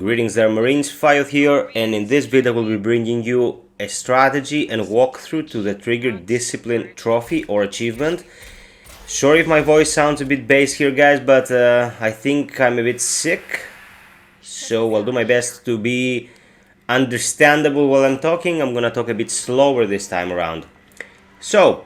Greetings there Marines, FiOth here, and in this video I will be bringing you a strategy and walkthrough to the Trigger Discipline Trophy or achievement. Sorry if my voice sounds a bit bass here guys, but I think I'm a bit sick, so I'll do my best to be understandable while I'm talking. I'm gonna talk a bit slower this time around. So,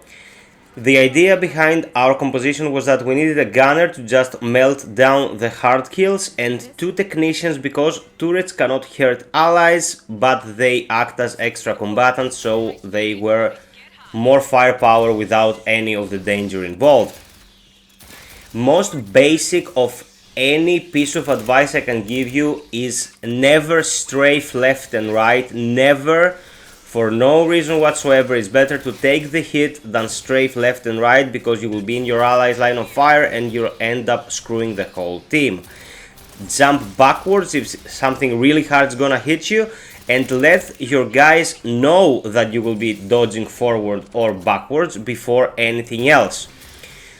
the idea behind our composition was that we needed a gunner to just melt down the hard kills and two technicians because turrets cannot hurt allies, but they act as extra combatants, so they were more firepower without any of the danger involved. Most basic of any piece of advice I can give you is never strafe left and right, never. For no reason whatsoever, it's better to take the hit than strafe left and right, because you will be in your allies' line of fire and you'll end up screwing the whole team. Jump backwards if something really hard is gonna hit you, and let your guys know that you will be dodging forward or backwards before anything else.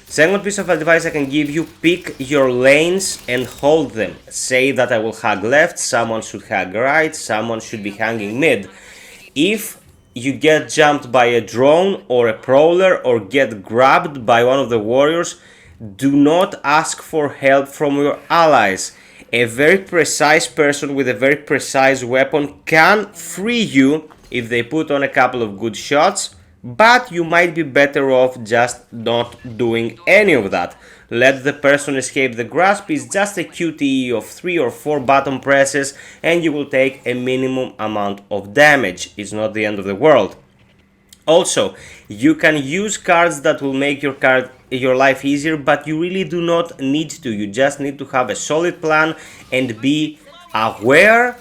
Second piece of advice I can give you, pick your lanes and hold them. Say that I will hug left, someone should hug right, someone should be hanging mid. If you get jumped by a drone or a prowler or get grabbed by one of the warriors, do not ask for help from your allies. A very precise person with a very precise weapon can free you if they put on a couple of good shots, but you might be better off just not doing any of that. Let the person escape the grasp. Is just a QTE of 3 or 4 button presses and you will take a minimum amount of damage. It's not the end of the world. Also, you can use cards that will make your life easier, but you really do not need to. You just need to have a solid plan and be aware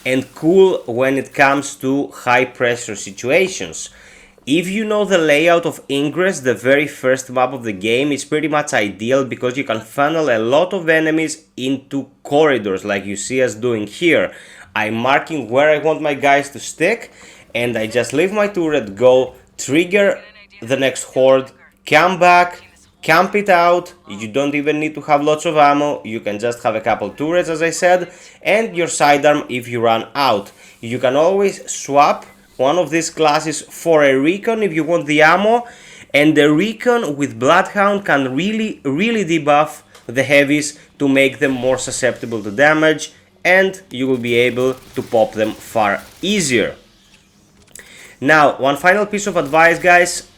and cool when it comes to high pressure situations. If you know the layout of Ingress, the very first map of the game, it's pretty much ideal because you can funnel a lot of enemies into corridors like you see us doing here. I'm marking where I want my guys to stick and I just leave my turret, go, trigger the next horde, come back, camp it out. You don't even need to have lots of ammo, you can just have a couple turrets as I said, and your sidearm if you run out. You can always swap one of these classes for a recon if you want the ammo, and the recon with Bloodhound can really debuff the heavies to make them more susceptible to damage, and you will be able to pop them far easier. Now, one final piece of advice guys,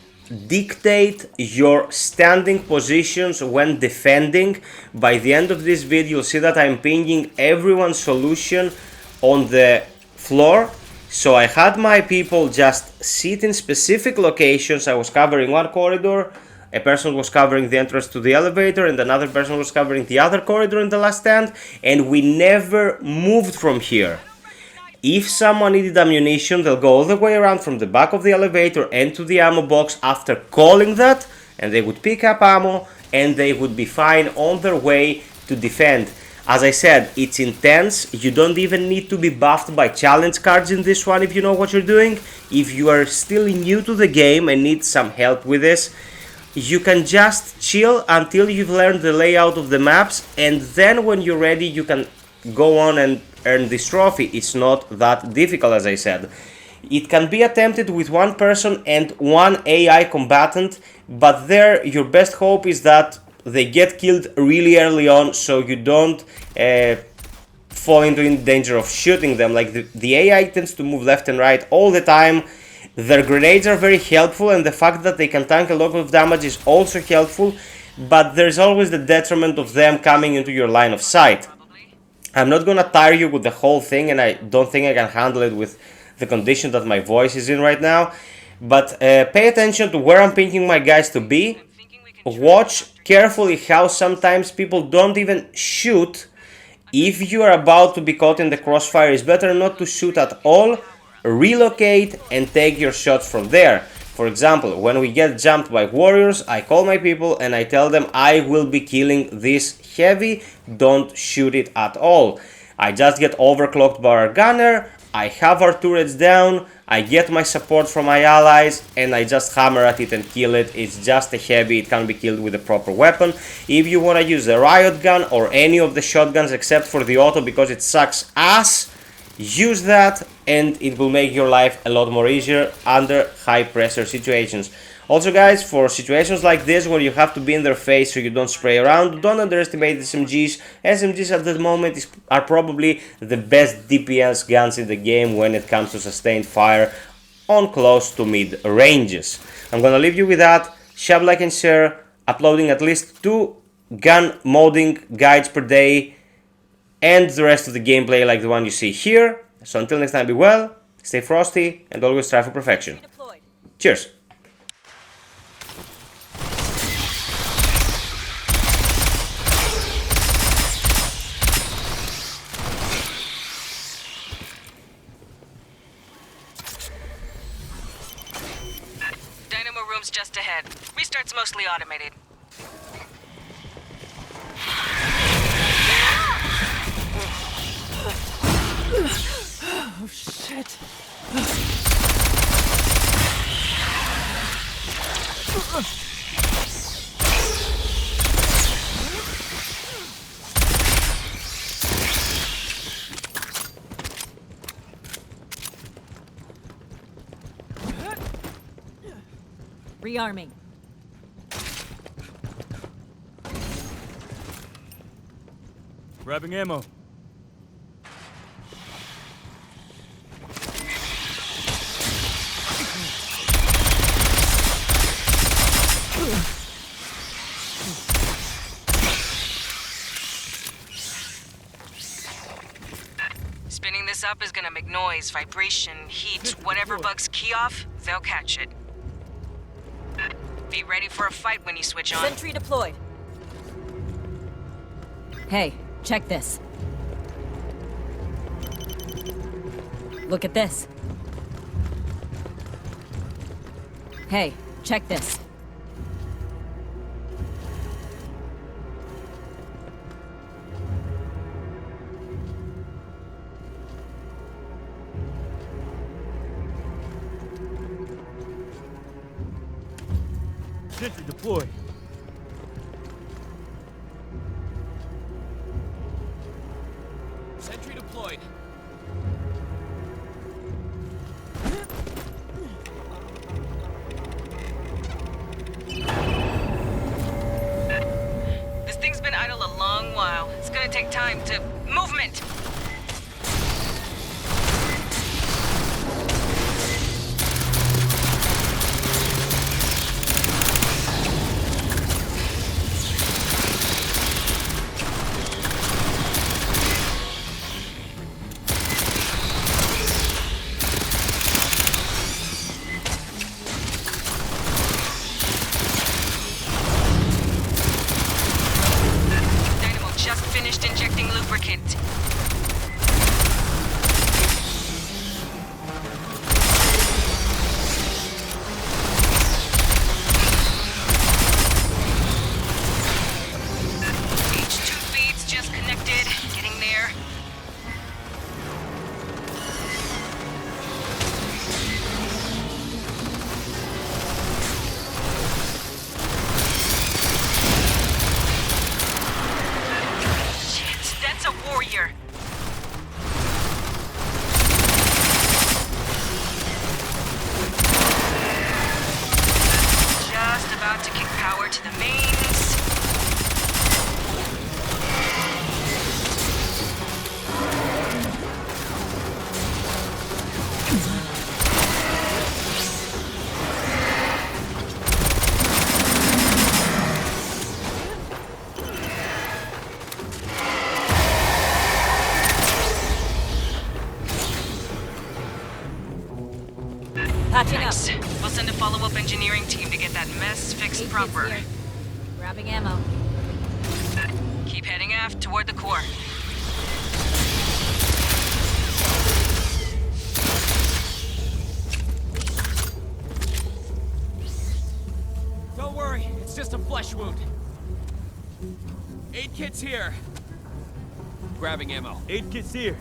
dictate your standing positions when defending. By the end of this video you'll see that I'm pinging everyone's solution on the floor. So I had my people just sit in specific locations. I was covering one corridor, a person was covering the entrance to the elevator, and another person was covering the other corridor in the last stand, and we never moved from here. If someone needed ammunition, they'll go all the way around from the back of the elevator and to the ammo box after calling that, and they would pick up ammo and they would be fine on their way to defend. As I said, it's intense. You don't even need to be buffed by challenge cards in this one if you know what you're doing. If you are still new to the game and need some help with this, you can just chill until you've learned the layout of the maps, and then when you're ready you can go on and earn this trophy. It's not that difficult as I said. It can be attempted with one person and one AI combatant, but there your best hope is that they get killed really early on, so you don't fall into danger of shooting them. Like the AI tends to move left and right all the time. Their grenades are very helpful, and the fact that they can tank a lot of damage is also helpful, but there's always the detriment of them coming into your line of sight. I'm not gonna tire you with the whole thing, and I don't think I can handle it with the condition that my voice is in right now, but pay attention to where I'm picking my guys to be. Watch carefully how sometimes people don't even shoot. If you are about to be caught in the crossfire, it's better not to shoot at all. Relocate and take your shots from there. For example, when we get jumped by warriors, I call my people and I tell them I will be killing this heavy, don't shoot it at all. I just get overclocked by our gunner, I have our turrets down, I get my support from my allies and I just hammer at it and kill it. It's just a heavy, it can be killed with a proper weapon. If you want to use the riot gun or any of the shotguns except for the auto because it sucks ass, use that and it will make your life a lot more easier under high pressure situations. Also guys, for situations like this where you have to be in their face so you don't spray around, don't underestimate SMGs. SMGs at the moment are probably the best DPS guns in the game when it comes to sustained fire on close to mid ranges. I'm gonna leave you with that. Share, like and share, uploading at least 2 gun modding guides per day and the rest of the gameplay like the one you see here. So until next time, be well, stay frosty and always strive for perfection. Cheers! Dynamo room's just ahead. Restart's mostly automated. Oh, shit. Rearming. Grabbing ammo. Spinning this up is gonna make noise, vibration, heat, whatever bugs FiOth, they'll catch it. Be ready for a fight when you switch on. Sentry deployed. Hey, check this. Look at this. Hey, check this. Sentry deployed. Sentry deployed. This thing's been idle a long while. It's gonna take time to... Movement! Dynamo just finished injecting lubricant. H2 feeds just connected. Getting there. Shit, that's a warrior. Just about to kick power to the mains. Patching up. Nice. We'll send a follow-up engineering team to get that mess fixed Eight proper. hits here. Grabbing ammo. Keep heading aft toward the core. Don't worry, it's just a flesh wound. 8 kits here. Grabbing ammo. 8 kits here.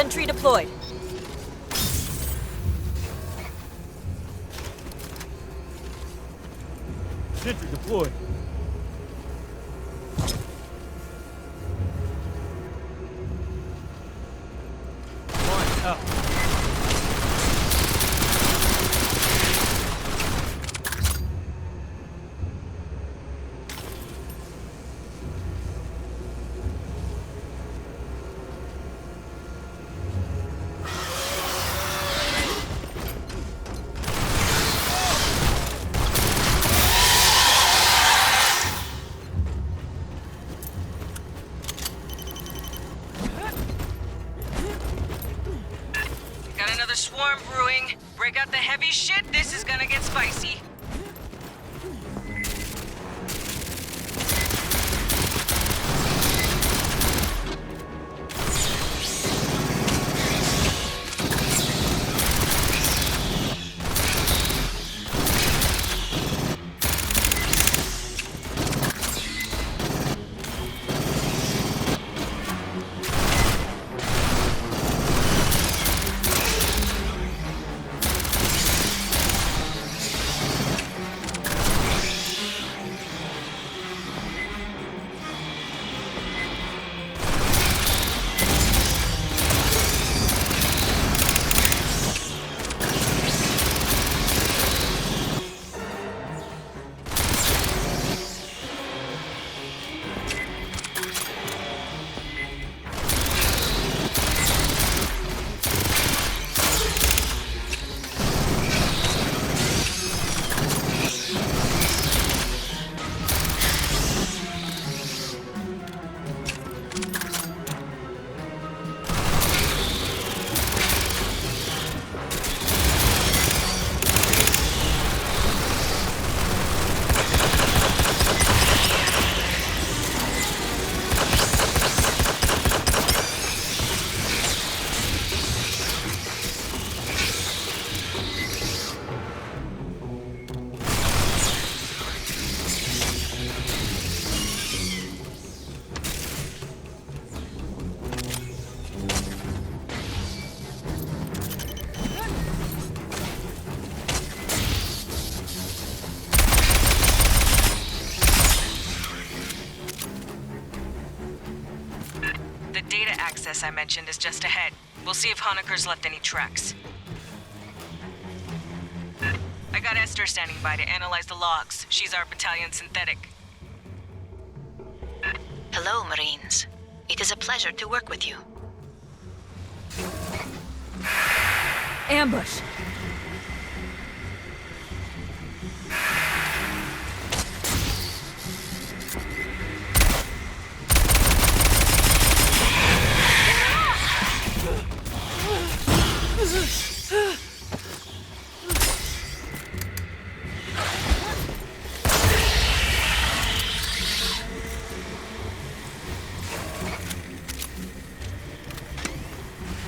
Sentry deployed. Sentry deployed. Line up. Got another swarm brewing. Break out the heavy shit, this is gonna get spicy. The data access I mentioned is just ahead. We'll see if Honecker's left any tracks. I got Esther standing by to analyze the logs. She's our battalion synthetic. Hello, Marines. It is a pleasure to work with you. Ambush.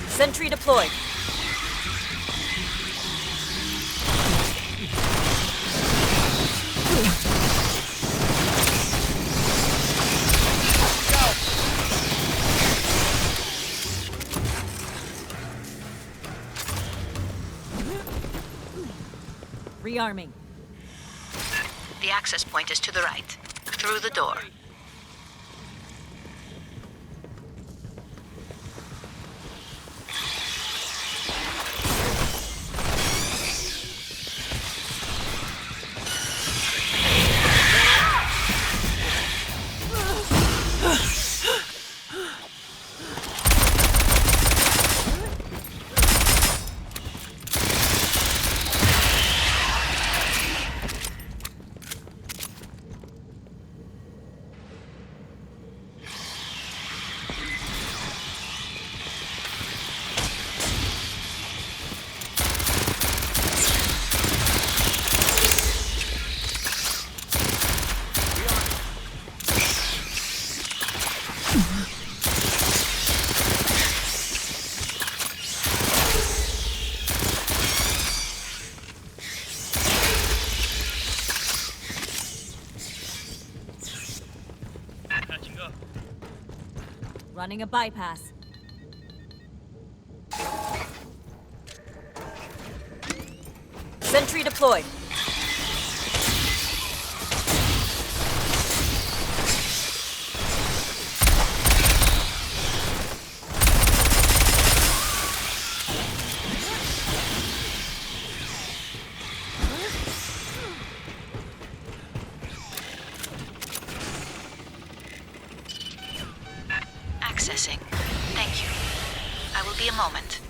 Sentry deployed. Rearming. The access point is to the right, through the door. Running a bypass. Sentry deployed. Accessing. Thank you. I will be a moment.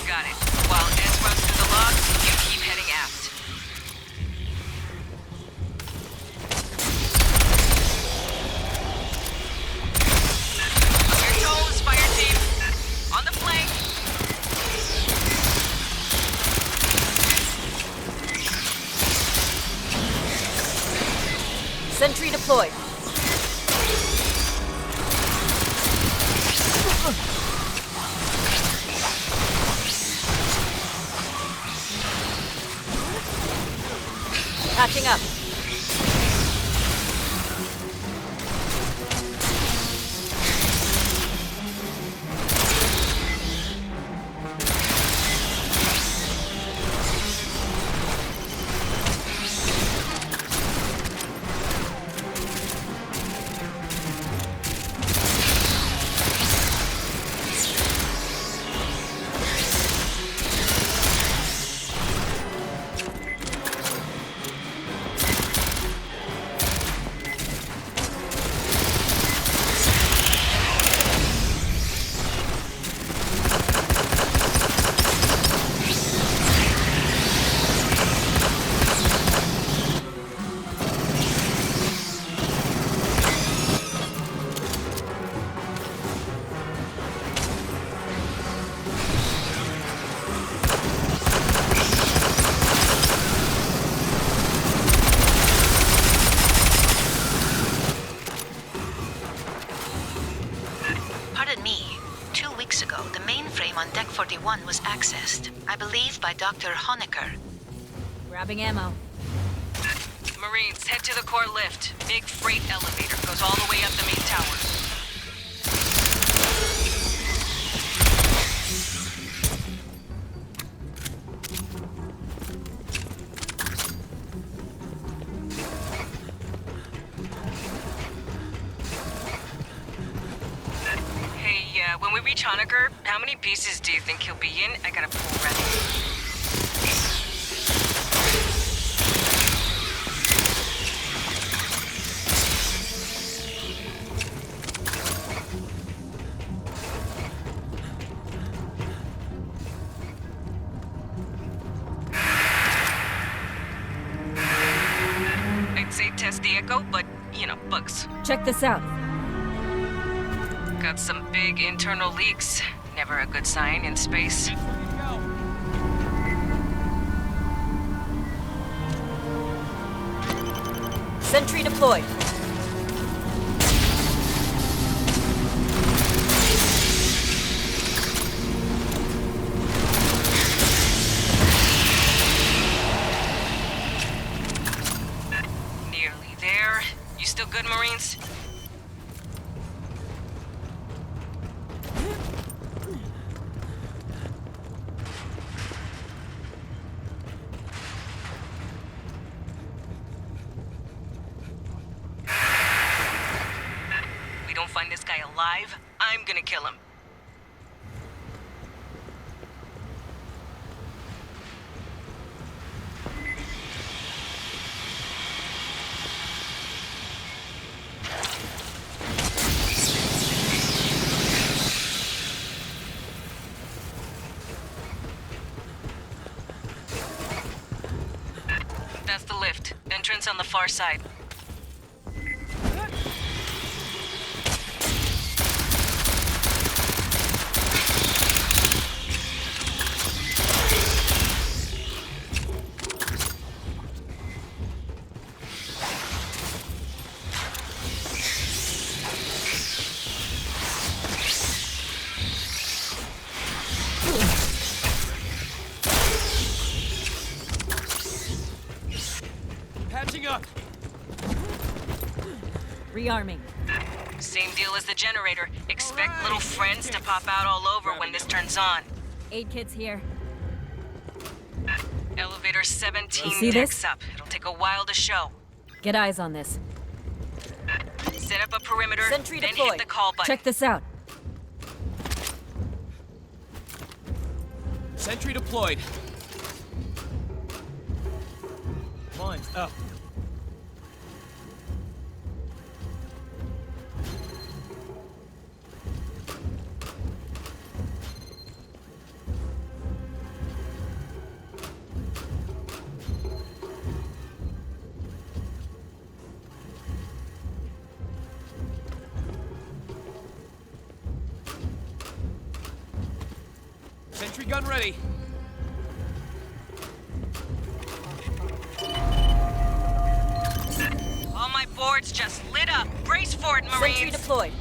Got it. While S runs through the logs, you keep heading aft. On your toes, fire team. On the flank. Sentry deployed. Patching up. Pardon me. 2 weeks ago, the mainframe on Deck 41 was accessed, I believe by Dr. Honecker. Grabbing ammo. Marines, head to the core lift. Big freight elevator goes all the way up the main tower. Hey, when we reach Honecker, how many pieces do you think he'll be in? I gotta pull ready. I'd say test the echo, but, you know, bugs. Check this out. Got some big internal leaks. Never a good sign in space. Sentry deployed. Nearly there. You still good, Marines? We don't find this guy alive, I'm gonna kill him. That's the lift. Entrance on the far side. Patching up. Rearming. Same deal as the generator. Expect little friends to pop out all over when this turns on. Aid kits here. Elevator 17 see decks this? up. It'll take a while to show. Get eyes on this. Set up a perimeter, Sentry then deployed. hit the call button. Check this out. Sentry deployed. Mine's up. Sentry gun ready. All my boards just lit up. Brace for it, Marines. Sentry deployed.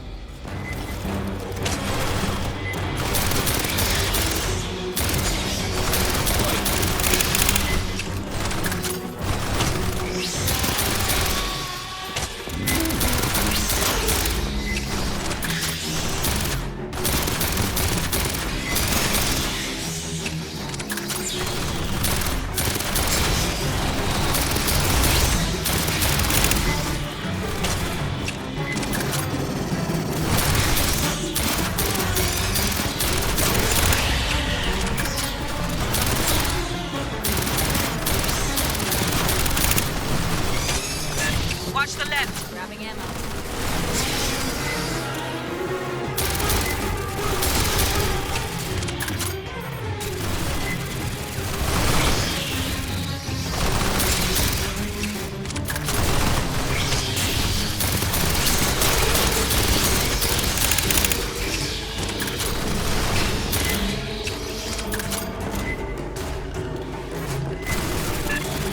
Watch the left. Grabbing ammo.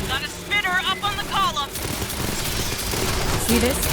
Got a spitter up on the column. See this?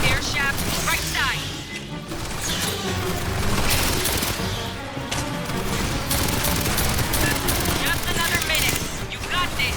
Air shaft, right side. Just another minute. You got this.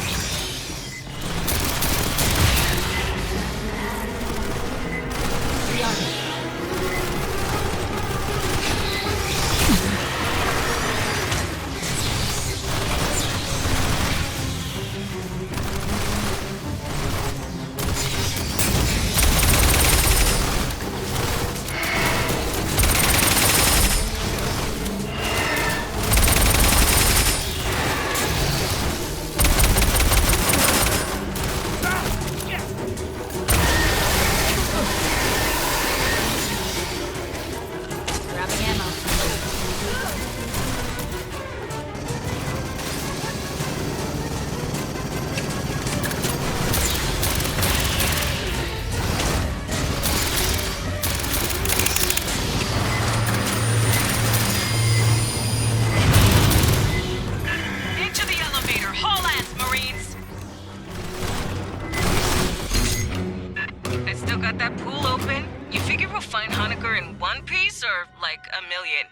Grabbing ammo. Into the elevator. Haul ass, Marines. I still got that pool open. You figure we'll find Honecker in one piece or like a million?